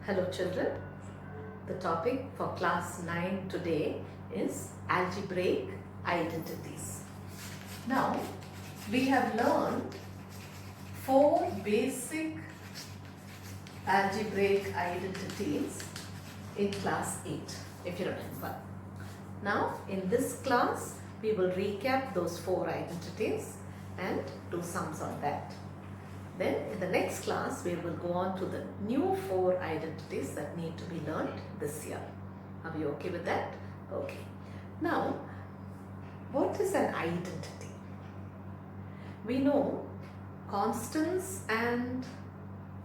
Hello children, the topic for class 9 today is algebraic identities. Now we have learned 4 basic algebraic identities in class 8 if you remember. Now in this class we will recap those 4 identities and do sums on that. Then in the next class we will go on to the new 4 identities that need to be learned this year. Are you okay with that? Okay. Now what is an identity? We know constants and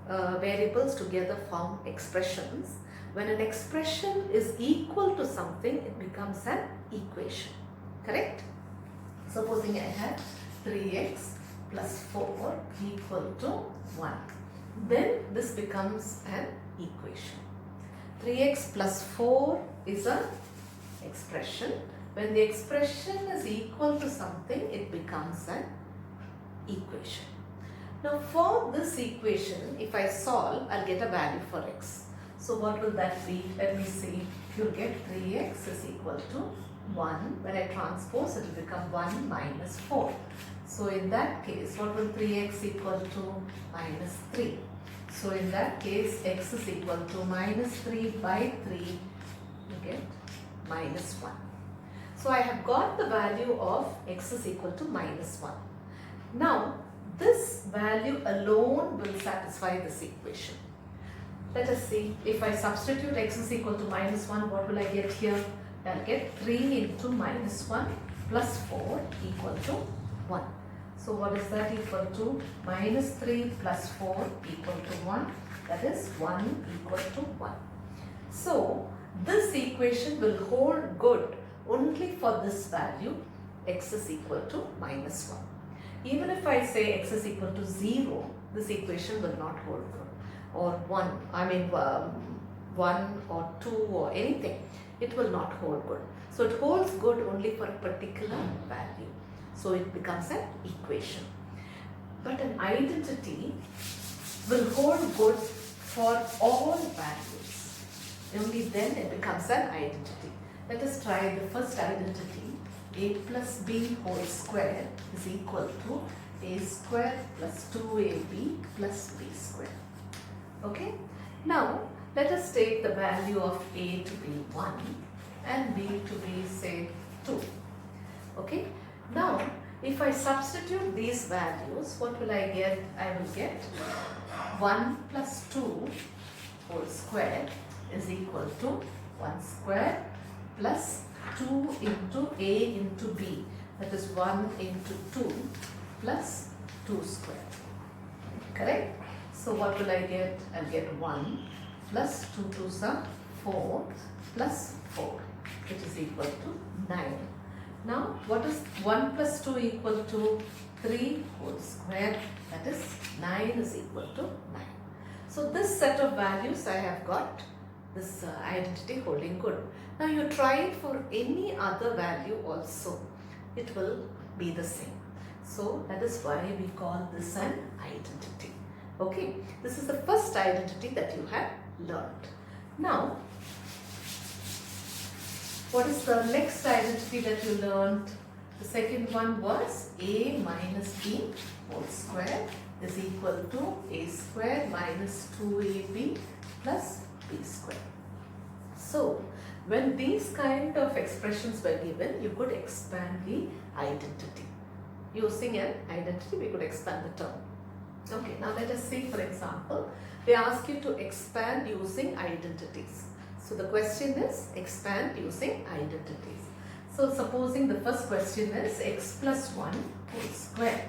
variables together form expressions. When an expression is equal to something, it becomes an equation. Correct? Supposing I had 3x plus 4 equal to 1. Then this becomes an equation. 3x plus 4 is an expression. When the expression is equal to something, it becomes an equation. Now for this equation, if I solve, I'll get a value for x. So what will that be? Let me see. You'll get 3x is equal to 1. When I transpose, it will become 1 minus 4. So in that case, what will 3x equal to? Minus 3. So in that case, x is equal to minus 3 by 3. You get minus 1. So I have got the value of x is equal to minus 1. Now this value alone will satisfy this equation. Let us see. If I substitute x is equal to minus 1, what will I get here? I'll get 3 into minus 1 plus 4 equal to 1. So what is that equal to? Minus 3 plus 4 equal to 1. That is 1 equal to 1. So this equation will hold good only for this value, x is equal to minus 1. Even if I say x is equal to 0, this equation will not hold good. Or 1, 1 or 2 or anything, it will not hold good. So it holds good only for a particular value. So it becomes an equation. But an identity will hold good for all values. Only then it becomes an identity. Let us try the first identity. A plus b whole square is equal to a square plus 2ab plus b square. Okay. Now let us take the value of a to be 1 and b to be say 2. Okay. Now if I substitute these values, what will I get? I will get 1 plus 2 whole square is equal to 1 square plus 2 into a into b, that is 1 into 2 plus 2 square. Correct? So what will I get? I'll get 1 plus 2 2s are 4 plus 4, which is equal to 9. Now what is 1 plus 2 equal to? 3 whole square, that is 9 is equal to 9. So this set of values I have got this identity holding good. Now you try it for any other value also, it will be the same. So that is why we call this an identity. Okay, this is the first identity that you have learned. Now what is the next identity that you learned? The second one was a minus b whole square is equal to a square minus 2ab plus b square. So when these kind of expressions were given, you could expand the identity. Using an identity, we could expand the term. Okay, now let us see, for example, they ask you to expand using identities. So the question is expand using identities. So supposing the first question is x plus 1 whole square.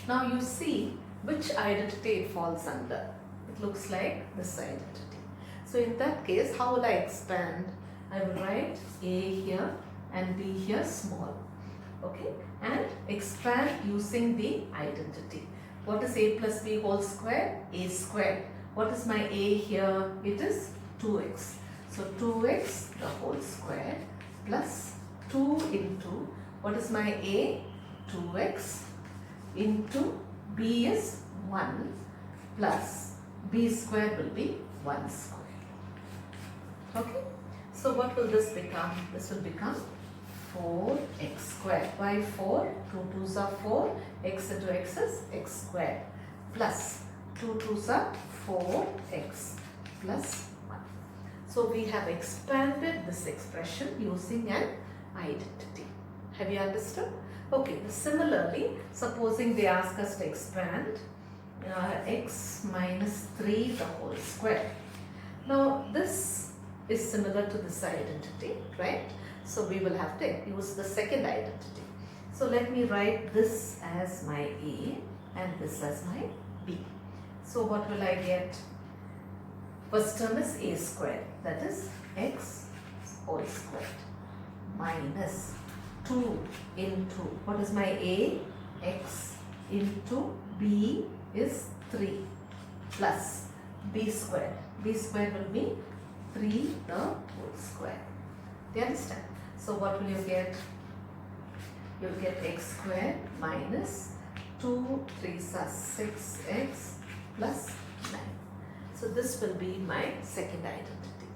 Now you see which identity it falls under. It looks like this identity. So in that case, how will I expand? I will write a here and b here small. Okay, and expand using the identity. What is a plus b whole square? A square. What is my a here? It is 2x. So 2x the whole square plus 2 into, what is my a? 2x into b is 1 plus b square will be 1 square. Okay. So what will this become? This will become 4x squared. Why 4? 2 2s are 4. X into x is x squared. Plus 2 2s are 4x plus 1. So we have expanded this expression using an identity. Have you understood? Okay. Similarly, supposing they ask us to expand x minus 3 the whole square. Now this is similar to this identity, right? So we will have to use the second identity. So let me write this as my A and this as my B. So what will I get? First term is A squared, that is x whole squared minus 2 into, what is my A? X into B is 3 plus B squared. B squared will be 3 the whole square. Do you understand? So what will you get? You will get x squared minus 2 3s are 6x plus 9. So this will be my second identity.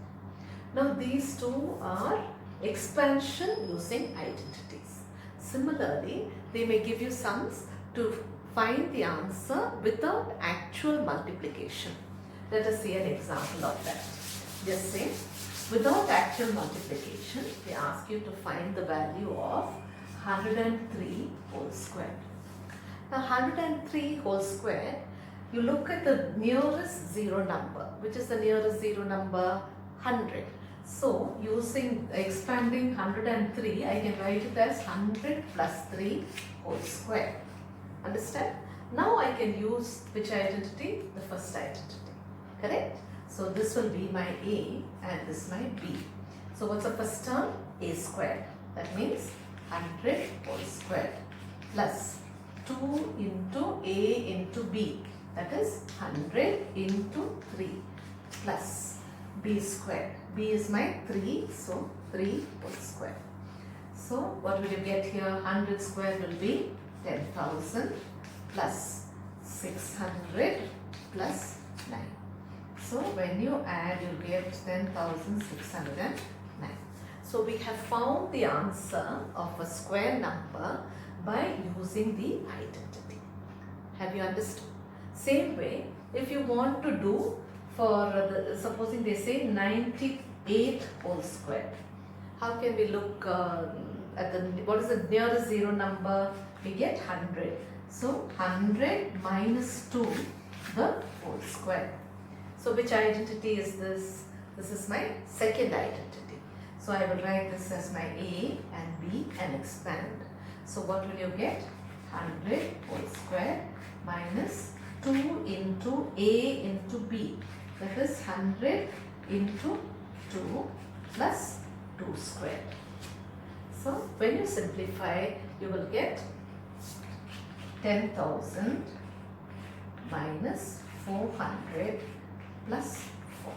Now these two are expansion using identities. Similarly, they may give you sums to find the answer without actual multiplication. Let us see an example of that. Just say, without actual multiplication, they ask you to find the value of 103 whole squared. Now 103 whole squared, you look at the nearest zero number. Which is the nearest zero number? 100. So using expanding 103, I can write it as 100 plus 3 whole square. Understand? Now I can use which identity? The first identity. Correct? So this will be my A and this my B. So what's the first term? A squared. That means 100 whole squared plus 2 into A into B. That is 100 into 3 plus B squared. B is my 3, so 3 whole square. So what will you get here? 100 square will be 10,000 plus 600 plus 9. So when you add, you get 10,609. So we have found the answer of a square number by using the identity. Have you understood? Same way, if you want to do for supposing they say 98 whole square. How can we look at the, what is the nearest zero number? We get 100. So 100 minus 2 the whole square. So which identity is this? This is my second identity. So I will write this as my A and B and expand. So what will you get? 100 whole square minus 2 into A into B. That is 100 into 2 plus 2 squared. So when you simplify, you will get 10,000 minus 400 plus 4.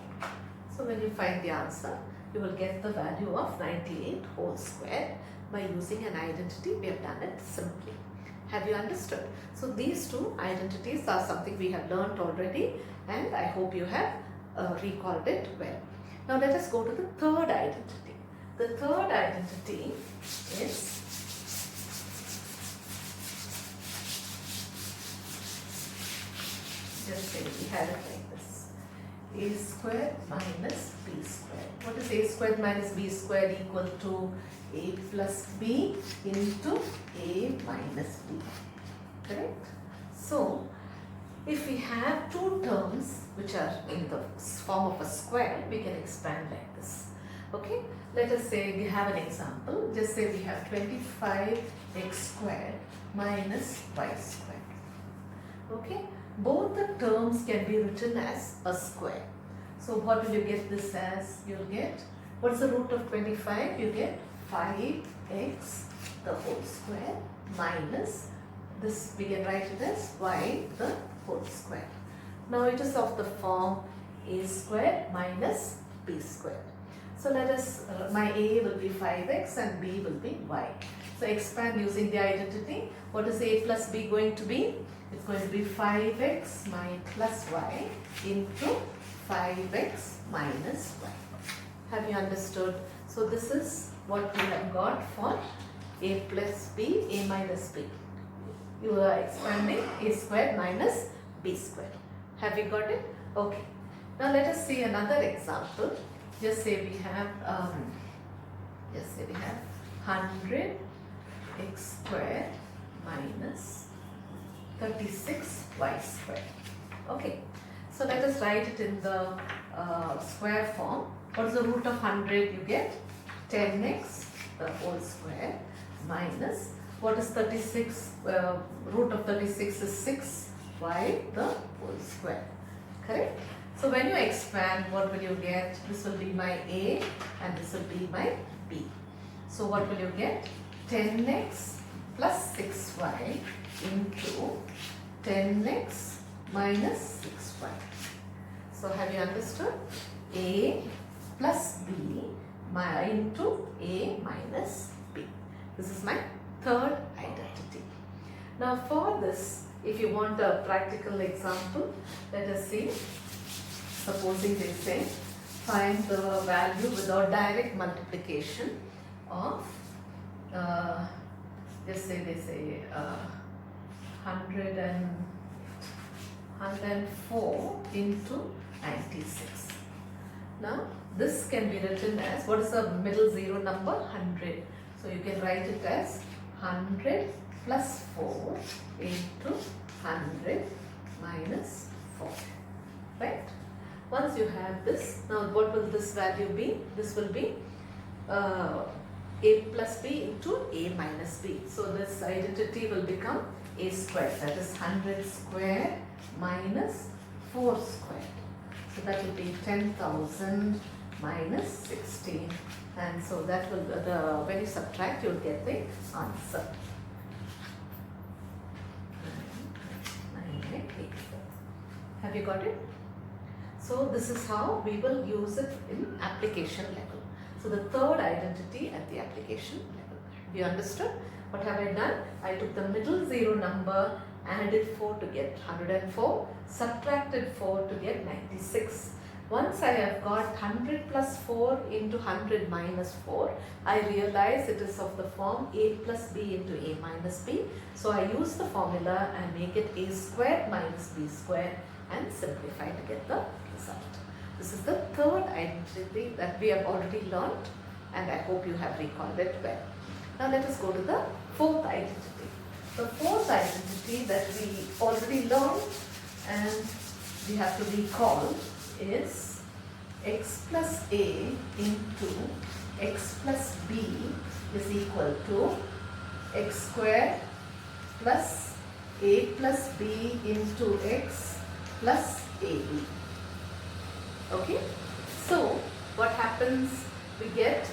So when you find the answer, you will get the value of 98 whole square. By using an identity, we have done it simply. Have you understood? So these two identities are something we have learnt already, and I hope you have recalled it well. Now let us go to the third identity. The third identity is just say we had it like this. A squared minus B squared. What is A squared minus B squared equal to? A plus B into A minus B. Correct? So, if we have two terms which are in the form of a square, we can expand like this. Okay? Let us say we have an example. Just say we have 25x squared minus y squared. Okay? Both the terms can be written as a square. So what will you get this as? You'll get, what's the root of 25? You get 5x the whole square minus this, we can write it as y the whole square. Now it is of the form a square minus b square. So let us, my a will be 5x and b will be y. So expand using the identity. What is a plus b going to be? It's going to be 5x plus y into 5x minus y. Have you understood? So this is what we have got for a plus b, a minus b. You are expanding a squared minus b squared. Have you got it? Okay. Now let us see another example. Just say we have 100 x squared minus 36y squared. Okay. So let us write it in the square form. What is the root of 100? You get 10x the whole square minus, what is 36? Root of 36 is 6y the whole square. Correct? So when you expand, what will you get? This will be my a and this will be my b. So what will you get? 10x plus 6y into 10x minus 6y. So have you understood? A plus b into a minus b. This is my third identity. Now for this, if you want a practical example, let us see. Supposing they say find the value without direct multiplication of just say they say 104 into 96. Now this can be written as, what is the middle zero number? 100. So you can write it as 100 plus 4 into 100 minus 4. Right? Once you have this, now what will this value be? This will be a plus b into a minus b. So this identity will become a squared. That is 100 squared minus 4 squared. So that will be 10,000 minus 16. And so that will, when you subtract, you will get the answer. 9884. Have you got it? So this is how we will use it in application level. So the third identity at the application level. You understood? What have I done? I took the middle zero number, added 4 to get 104, subtracted 4 to get 96. Once I have got 100 plus 4 into 100 minus 4, I realize it is of the form a plus b into a minus b. So I use the formula and make it a squared minus b squared and simplify to get the result. This is the third identity that we have already learnt, and I hope you have recalled it well. Now let us go to the fourth identity. The fourth identity that we already learned and we have to recall is x plus a into x plus b is equal to x squared plus a plus b into x plus ab. Okay, so what happens, we get,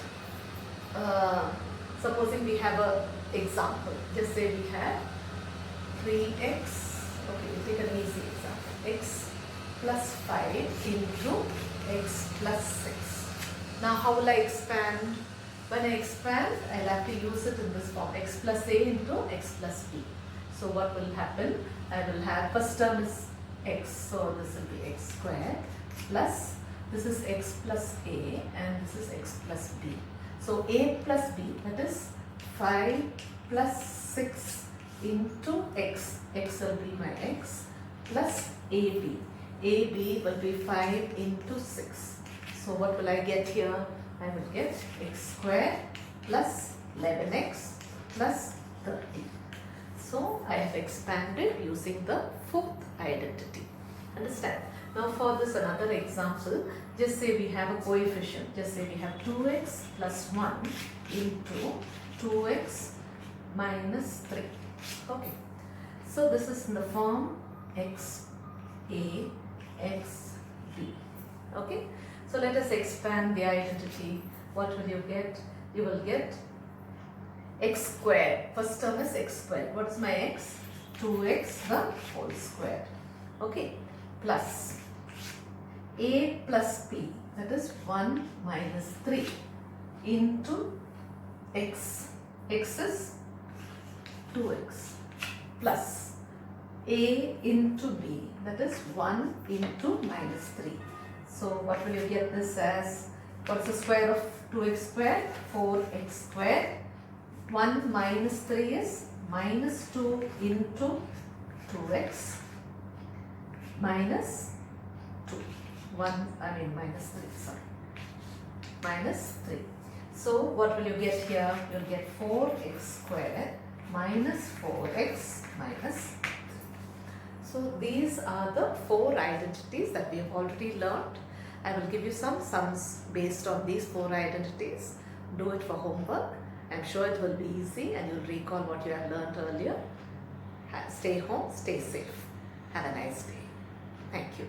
supposing we have a example, just say we have 3x, okay, we take an easy example, x plus 5 into x plus 6. Now how will I expand? When I expand, I'll have to use it in this form, x plus a into x plus b. So what will happen? I will have, first term is x, so this will be x squared plus, this is x plus a and this is x plus b. So a plus b, that is 5 plus 6 into x, x will be my x, plus ab. AB will be 5 into 6. So what will I get here? I will get x squared plus 11x plus 30. So I have expanded using the fourth identity. Understand? Now for this another example, just say we have a coefficient. Just say we have 2x plus 1 into 2x minus 3. Okay. So this is in the form x a x b. Okay. So let us expand the identity. What will you get? You will get x squared. First term is x squared. What is my x? 2x the whole square. Okay. Plus a plus b, that is 1 minus 3 into x. X is 2x plus a into b, that is 1 into minus 3. So what will you get this as? What's the square of 2x squared? 4x squared. 1 minus 3 is minus 2 into 2x minus 2. Minus 3, sorry. Minus 3. So what will you get here? You'll get 4x squared minus 4x minus 3. So these are the 4 identities that we have already learnt. I will give you some sums based on these 4 identities. Do it for homework. I'm sure it will be easy and you'll recall what you have learnt earlier. Stay home, stay safe. Have a nice day. Thank you.